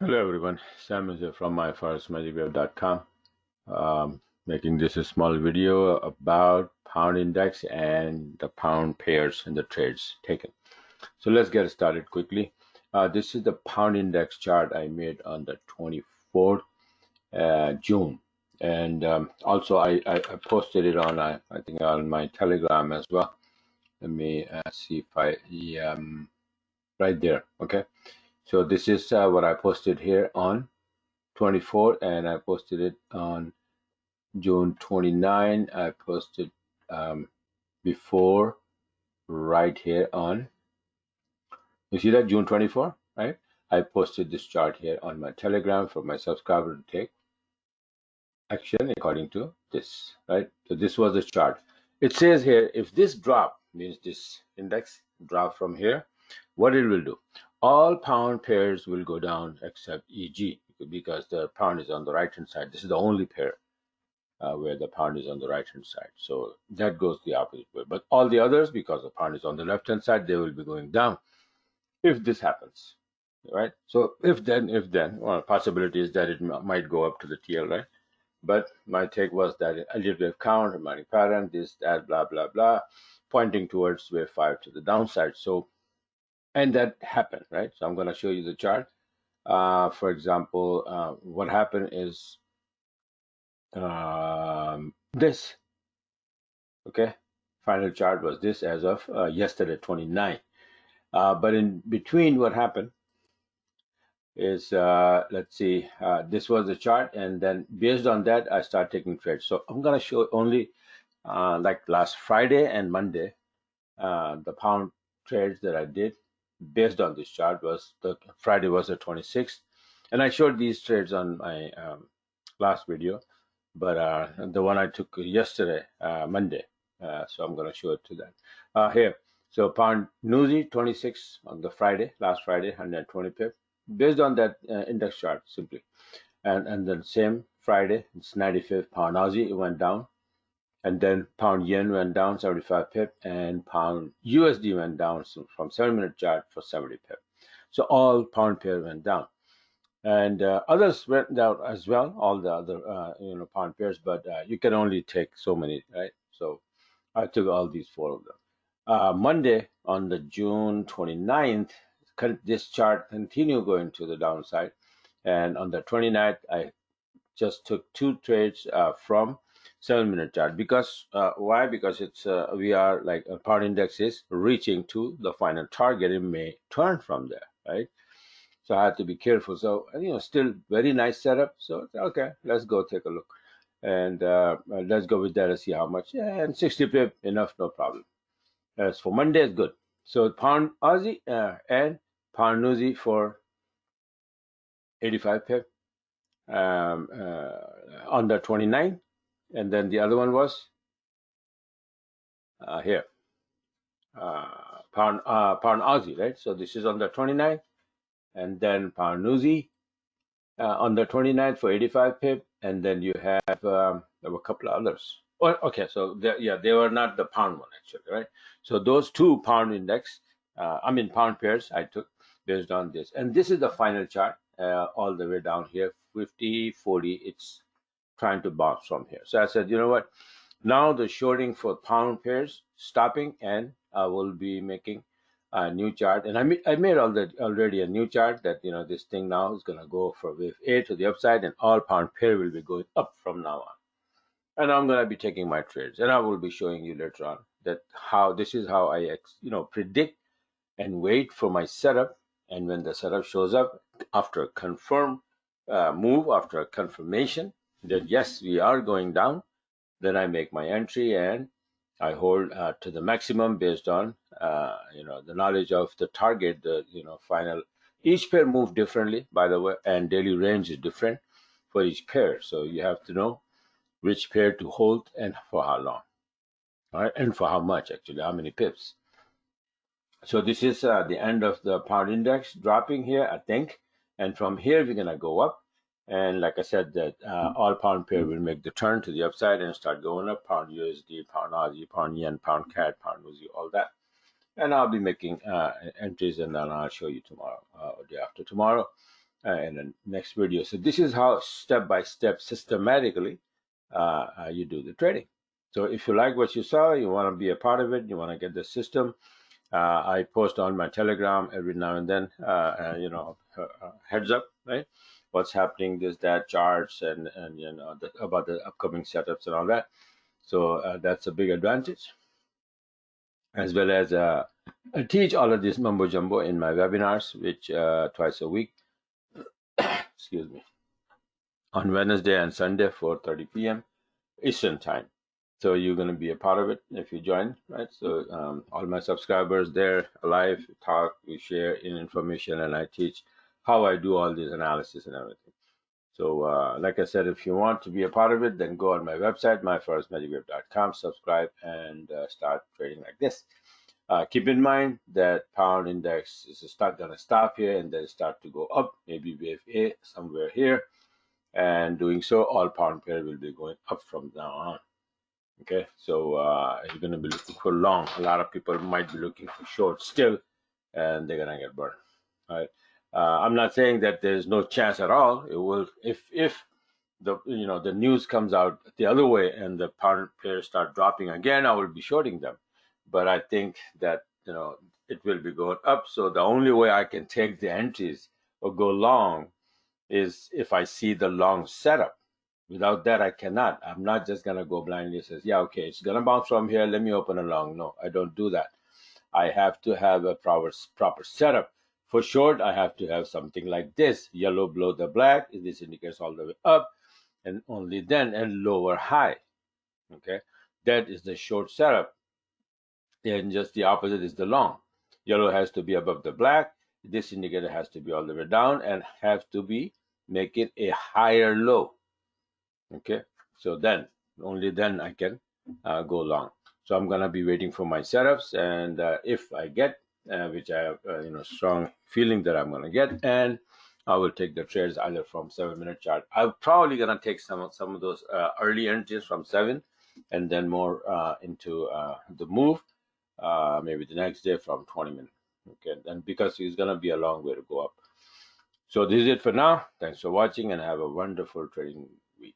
Hello everyone, Sam is here from myforexmagicweb.com. Making this a small video about pound index and the pound pairs and the trades taken. So let's get started quickly. This is the pound index chart I made on the 24th June, and also I posted it on I think on my Telegram as well. Let me see if I right there. Okay, so this is what I posted here on 24, and I posted it on June 29. I posted before right here on, you see that June 24, right? I posted this chart here on my Telegram for my subscriber to take action according to this, right? So this was the chart. It says here, if this drop means this index drop from here, what it will do? All pound pairs will go down except EG because the pound is on the right hand side. This is the only pair where the pound is on the right hand side. So that goes the opposite way. But all the others, because the pound is on the left hand side, they will be going down if this happens, right? So if then, well, possibility is that it might go up to the TL, right? But my take was that a little bit of count, a money pattern, this, that, blah, blah, blah, pointing towards wave 5 to the downside. So, and that happened, right? So I'm going to show you the chart. For example, what happened is this, okay? Final chart was this as of yesterday, 29. But in between, what happened is, let's see, this was the chart, and then based on that, I start taking trades. So I'm going to show only like last Friday and Monday, the pound trades that I did based on this chart was the Friday was the 26th, and I showed these trades on my last video, but the one I took yesterday, Monday. So I'm going to show it to that here. So pound NUSI 26 on the Friday, last Friday, 120 pip, based on that index chart simply, and then same Friday, it's 95 pound Aussie, it went down, and then pound yen went down 75 pip, and pound USD went down from 7-minute chart for 70 pip. So all pound pair went down, and others went down as well, all the other pound pairs, but you can only take so many, right? So I took all these 4 of them. Monday on the June 29th, this chart continued going to the downside, and on the 29th I just took 2 trades from 7-minute chart. Because why? Because it's we are like a pound index is reaching to the final target. It may turn from there, right? So I had to be careful. So still very nice setup. So okay, let's go take a look, and let's go with that and see how much. Yeah, and 60 pip enough, no problem. As for Monday, is good. So pound Aussie and pound Aussie for 85 pip on the 29th, and then the other one was here, pound Aussie, right? So this is on the 29th, and then pound Aussie on the 29th for 85 pip, and then you have there were a couple of others. Oh, okay, so they were not the pound one actually, right? So those 2 pound index, pound pairs I took based on this, and this is the final chart all the way down here, 50, 40. It's trying to bounce from here. So I said, you know what? Now the shorting for pound pairs stopping, and I will be making a new chart. And I made already a new chart that this thing now is gonna go for wave A to the upside, and all pound pair will be going up from now on. And I'm gonna be taking my trades, and I will be showing you later on that this is how I predict and wait for my setup. And when the setup shows up after a confirmed move, after a confirmation that yes, we are going down, then I make my entry and I hold to the maximum based on the knowledge of the target, the final. Each pair move differently, by the way, and daily range is different for each pair. So you have to know which pair to hold and for how long, all right, and for how much actually, how many pips. So this is the end of the pound index dropping here, I think, and from here we're gonna go up. And like I said, that all pound pair will make the turn to the upside and start going up. Pound USD, pound Aussie, pound yen, pound CAD, pound Aussie, all that. And I'll be making entries, and then I'll show you tomorrow or day after tomorrow in the next video. So this is how step by step, systematically, you do the trading. So if you like what you saw, you want to be a part of it, you want to get the system. I post on my Telegram every now and then, heads up, right? What's happening, this, that, charts, and about the upcoming setups and all that. So that's a big advantage, as well as I teach all of this mumbo jumbo in my webinars, which twice a week, excuse me, on Wednesday and Sunday, 4:30 p.m. Eastern time. So you're going to be a part of it if you join, right? So all my subscribers there, live, talk, we share in information, and I teach how I do all this analysis and everything. So like I said, if you want to be a part of it, then go on my website, myforestmagicwave.com, subscribe, and start trading like this. Keep in mind that pound index is going to stop here and then start to go up, maybe wave A somewhere here. And doing so, all pound pair will be going up from now on. Okay, so you're going to be looking for long. A lot of people might be looking for short still, and they're going to get burned. All right. I'm not saying that there's no chance at all. It will, if the news comes out the other way and the pound pairs start dropping again, I will be shorting them. But I think that it will be going up. So the only way I can take the entries or go long is if I see the long setup. Without that, I cannot. I'm not just going to go blindly and say, yeah, okay, it's going to bounce from here. Let me open a long. No, I don't do that. I have to have a proper setup. For short, I have to have something like this. Yellow below the black. This indicates all the way up, and only then, and lower high. Okay, that is the short setup. And just the opposite is the long. Yellow has to be above the black. This indicator has to be all the way down and have to be make it a higher low. Okay, so then only then I can go long. So I'm gonna be waiting for my setups, and if I get, which I have, strong feeling that I'm gonna get, and I will take the trades either from 7-minute chart. I'm probably gonna take some of those early entries from 7, and then more into the move, maybe the next day from 20 minutes. Okay, and because it's gonna be a long way to go up. So this is it for now. Thanks for watching, and have a wonderful trading week.